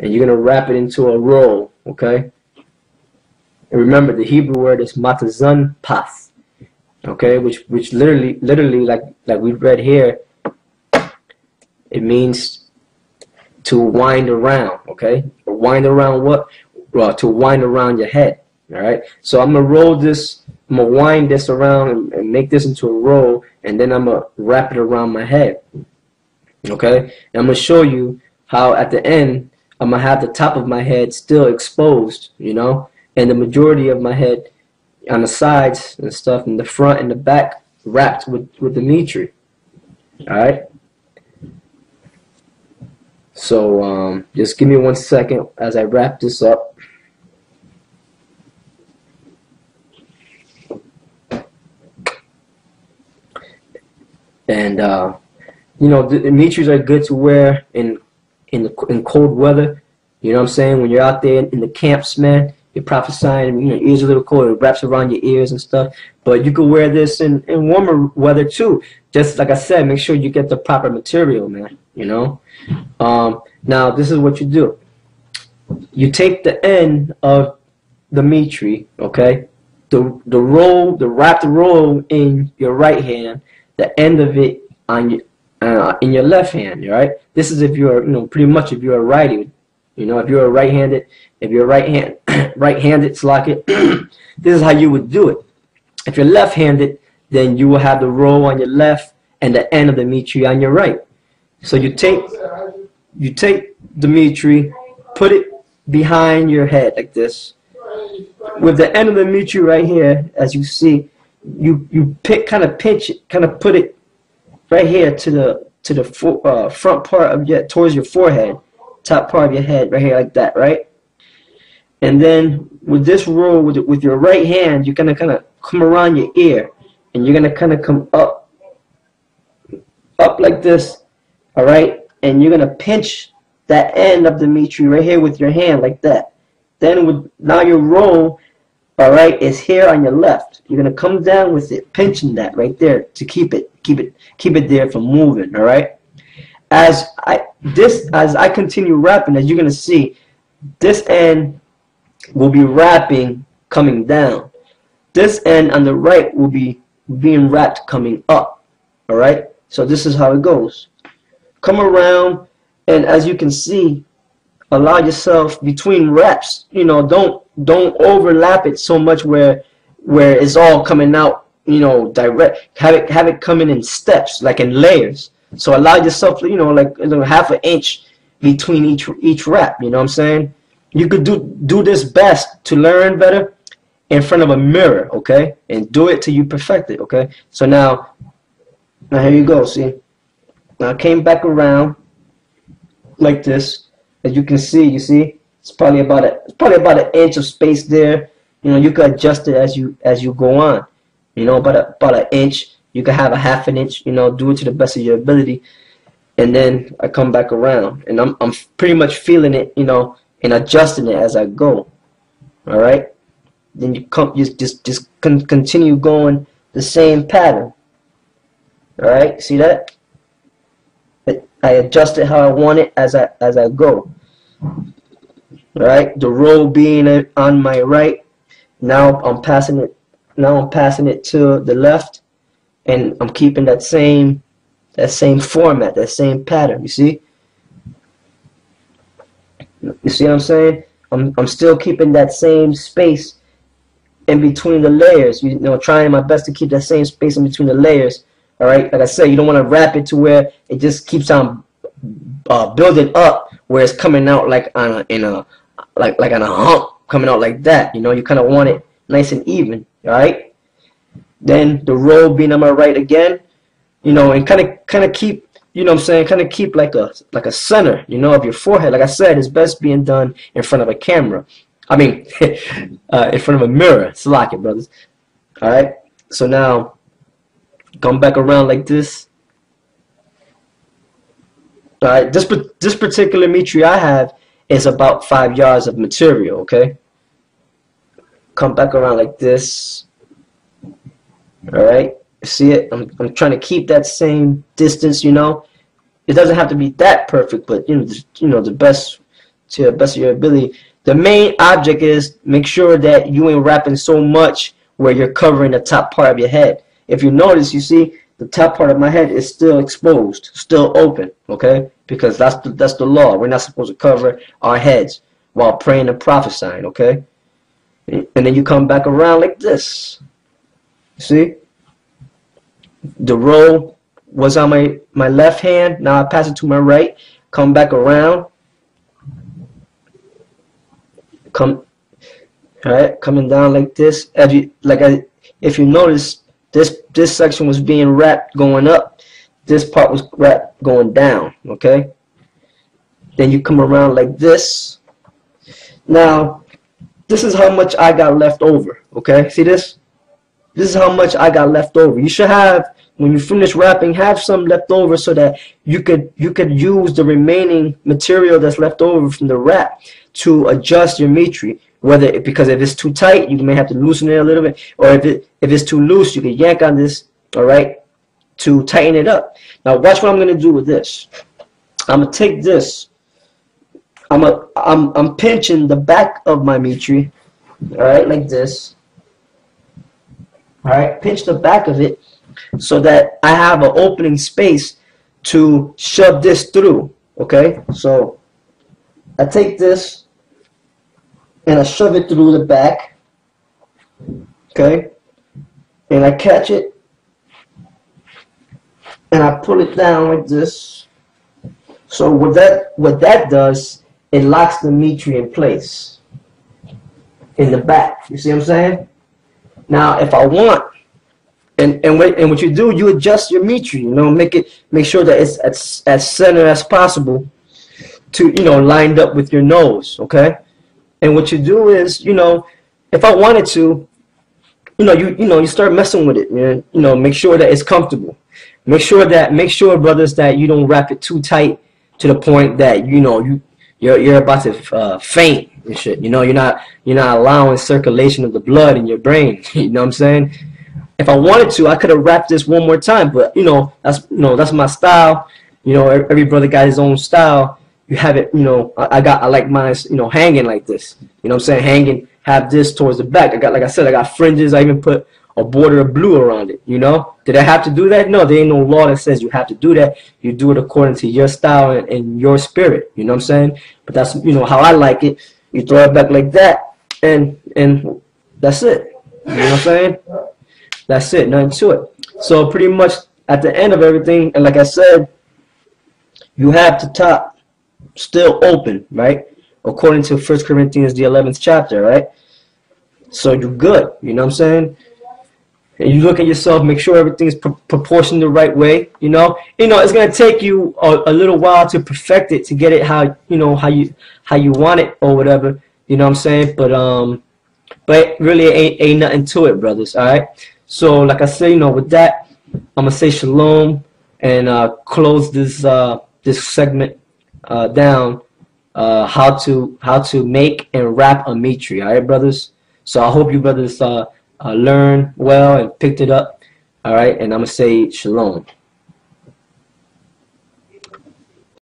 and you're gonna wrap it into a roll, okay? And remember, the Hebrew word is matazan path, okay, which literally like we read here, it means to wind around, okay? Or wind around what? Well, to wind around your head. All right. So I'm gonna roll this. I'm gonna wind this around and make this into a roll, and then I'm gonna wrap it around my head. Okay. And I'm gonna show you how at the end I'm gonna have the top of my head still exposed, you know, and the majority of my head on the sides and stuff, in the front and the back, wrapped with the MITRE. All right. So just give me 1 second as I wrap this up. And you know, the MITREs are good to wear in cold weather. You know what I'm saying? When you're out there in the camps, man, you're prophesying, you know, ears are a little cold, it wraps around your ears and stuff. But you can wear this in warmer weather too. Just like I said, make sure you get the proper material, man. You know. Now this is what you do. You take the end of the MITRE, okay, the wrap the roll in your right hand, the end of it on your in your left hand, right? This is if you're, you know, pretty much if you're a righty, you know, if you're a right-handed, right-handed, Slocket, this is how you would do it. If you're left-handed, then you will have the roll on your left and the end of the MITRE on your right. So you take the MITRE, put it behind your head like this. With the end of the MITRE right here, as you see, you kind of pinch it, kind of put it right here to the front part of towards your forehead, top part of your head, right here like that, right? And then with this roll, with your right hand, you're gonna kind of come around your ear, and you're gonna kind of come up like this, all right? And you're gonna pinch that end of the MITRE right here with your hand like that. Then now your roll, all right, is here on your left. You're gonna come down with it, pinching that right there to keep it there from moving, all right? As I continue wrapping, as you're gonna see, this end will be wrapping coming down. This end on the right will be being wrapped coming up, all right? So this is how it goes. Come around, and as you can see, allow yourself between wraps, you know, don't overlap it so much where it's all coming out, you know, direct. Have it coming in steps, like in layers. So allow yourself, you know, like half an inch between each wrap. You know what I'm saying? You could do this best to learn better in front of a mirror, okay? And do it till you perfect it, okay? So now here you go. See, now I came back around like this. As you can see, it's probably about an inch of space there. You know, you can adjust it as you go on. You know, about an inch. You can have a half an inch. You know, do it to the best of your ability. And then I come back around, and I'm pretty much feeling it, you know, and adjusting it as I go. All right. Then you just continue going the same pattern. All right. See that? I adjust it how I want it as I go. All right, the roll being on my right. Now I'm passing it to the left, and I'm keeping that same format, that same pattern. You see? You see what I'm saying? I'm still keeping that same space in between the layers. You know, trying my best to keep that same space in between the layers. All right, like I said, you don't want to wrap it to where it just keeps on building up, where it's coming out like on a hump, coming out like that. You know, you kind of want it nice and even. All right. Then the roll being on my right again, you know, and kind of keep, you know what I'm saying, kind of keep like a center, you know, of your forehead. Like I said, it's best being done in front of a camera. I mean, in front of a mirror. It's like it, brothers. All right. So now, come back around like this. All right, this particular MITRE I have is about 5 yards of material. Okay. Come back around like this. All right. See it? I'm trying to keep that same distance. You know, it doesn't have to be that perfect, but you know the best to the best of your ability. The main object is make sure that you ain't wrapping so much where you're covering the top part of your head. If you notice, you see the top part of my head is still exposed, still open, okay? Because that's the law. We're not supposed to cover our heads while praying and prophesying, okay? And then you come back around like this. See? The roll was on my left hand. Now I pass it to my right. Come back around. Alright, coming down like this. If you notice, this section was being wrapped going up. This part was wrapped going down. Okay. Then you come around like this. Now, this is how much I got left over. Okay, see this? This is how much I got left over. You should have, when you finish wrapping, have some left over so that you could use the remaining material that's left over from the wrap to adjust your MITRE. Because if it's too tight, you may have to loosen it a little bit, or if it's too loose, you can yank on this, all right, to tighten it up. Now watch what I'm gonna do with this. I'm gonna take this. I'm pinching the back of my MITRE, all right, like this. All right, pinch the back of it so that I have an opening space to shove this through. Okay, so I take this and I shove it through the back, okay, and I catch it and I pull it down like this. So what that does, it locks the MITRE in place in the back. You see what I'm saying? Now if I want, and what you do, you adjust your MITRE, you know, make sure that it's as center as possible to, you know, lined up with your nose, okay? And what you do is, you know, if I wanted to, you start messing with it, man. You know, make sure that it's comfortable. Make sure, brothers, that you don't wrap it too tight to the point that, you know, you're about to faint and shit. You know, you're not allowing circulation of the blood in your brain. You know what I'm saying? If I wanted to, I could have wrapped this one more time, but that's my style. You know, every brother got his own style. You have it, you know, I like mine, you know, hanging like this. You know what I'm saying? Hanging, have this towards the back. Like I said, I got fringes. I even put a border of blue around it, you know? Did I have to do that? No, there ain't no law that says you have to do that. You do it according to your style and your spirit. You know what I'm saying? But that's, you know, how I like it. You throw it back like that, and that's it. You know what I'm saying? That's it. Nothing to it. So pretty much at the end of everything, and like I said, you have the top still open, right? According to 1 Corinthians the 11th chapter, right? So you're good, you know what I'm saying? And you look at yourself, make sure everything's proportioned the right way, you know? It's gonna take you a little while to perfect it, to get it how you want it or whatever, you know what I'm saying? But really ain't nothing to it, brothers, all right? So like I said, you know, with that, I'm gonna say shalom and close this segment down, how to make and wrap a MITRE. All right, brothers. So I hope you brothers learned well and picked it up. All right, and I'm gonna say shalom.